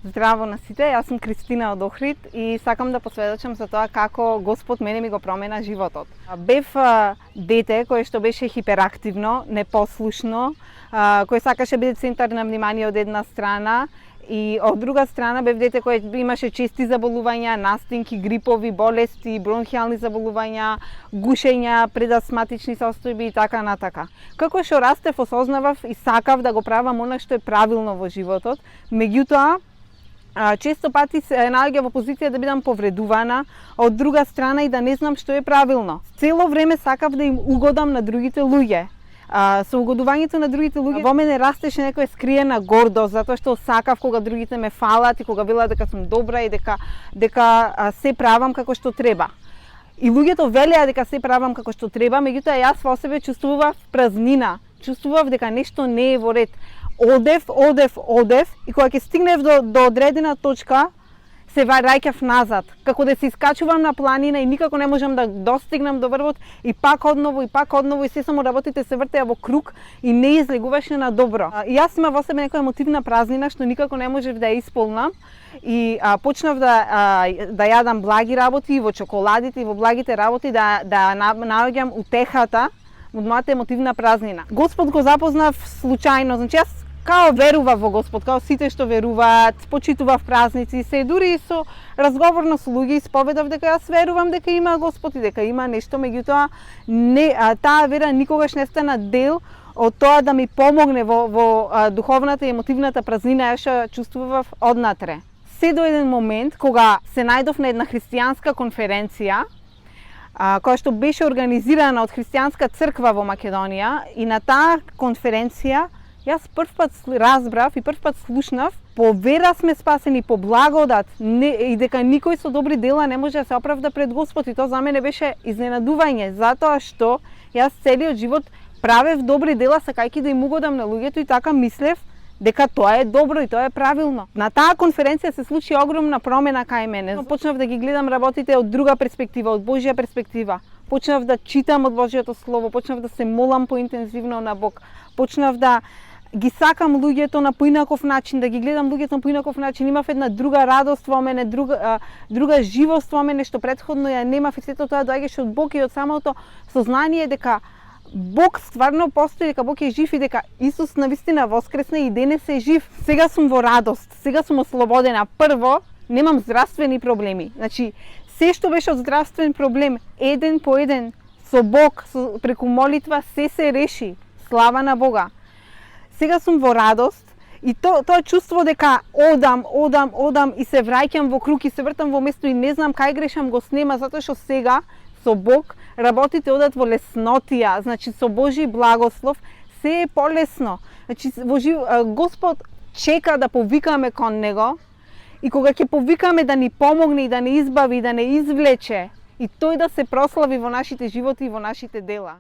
Здраво на сите, јас сум Кристина од Охрид и сакам да посведочам за тоа како Господ мене ми го промена животот. Бев дете кое што беше хиперактивно, непослушно, кој сакаше биде центар на внимание од една страна и од друга страна бев дете кое имаше чести заболувања, настинки, грипови болести, бронхијални заболувања, гушења, предасматични состојби и така натака. Како што растев, осознавав и сакав да го правам она што е правилно во животот, меѓутоа често пати се наоѓа во позиција да бидам повредувана, од друга страна и да не знам што е правилно. Цело време сакав да им угодам на другите луѓе. Со угодувањето на другите луѓе во мене растеше некоја скриена гордост, затоа што сакав кога другите ме фалат и кога велат дека сум добра и дека се правам како што треба. И луѓето велеа дека се правам како што треба, меѓутоа јас во себе чувствував празнина, чувствував дека нешто не е во ред. Одев и кога ќе стигнев до одредена точка, се враќав назад, како да се искачувам на планина и никако не можам да достигнам до врвот и пак одново и се само работите се вртеа во круг и не излегуваше на добро. И јас имав во себе некоја емотивна празнина што никако не можев да ја исполнам и почнав да јадам благи работи во чоколадите и во благите работи да наоѓам утехата од мојата емотивна празнина. Господ го запознав случајно, значи јас као верував во Господ, као сите што веруваат, почитував празници, се дури и со разговорно со луѓе исповедав дека јас верувам дека има Господ и дека има нешто, меѓутоа таа вера никогаш не стана дел од тоа да ми помогне во духовната и емотивната празнина ја што чувствував однатре. Се до еден момент кога се најдов на една христијанска конференција, која што беше организирана од христијанска црква во Македонија, и на таа конференција јас прв пат разбрав и прв пат слушнав по вера сме спасени, по благодат и дека никој со добри дела не може да се оправда пред Господ, и тоа за мене беше изненадување, затоа што јас целиот живот правев добри дела сакајќи да им угодам на луѓето и така мислев дека тоа е добро и тоа е правилно. На таа конференција се случи огромна промена кај мене. Почнав да ги гледам работите од друга перспектива, од Божја перспектива. Почнав да читам од Божјото слово, почнав да се молам поинтензивно на Бог. Почнав да ги сакам луѓето на поинаков начин, да ги гледам луѓето на поинаков начин. Имав една друга радост во мене, друга живост во мене што претходно ја немав, и сето тоа доаѓаше од Бог и од самото сознание дека Бог стварно постои, дека Бог е жив и дека Исус навистина воскресна и денес е жив. Сега сум во радост, сега сум ослободена. Прво, немам здравствени проблеми. Значи, се што беше од здравствен проблем, еден по еден, со Бог, преку молитва, се реши. Слава на Бога. Сега сум во радост и тоа чувство дека одам и се враќам во круг и се вртам во место и не знам кај грешам го снема, затоа што сега со Бог работите одат во леснотија, значи со Божји благослов се е полесно. Значи Господ чека да повикаме кон Него и кога ќе повикаме да ни помогне и да не избави, да не извлече и тој да се прослави во нашите животи и во нашите дела.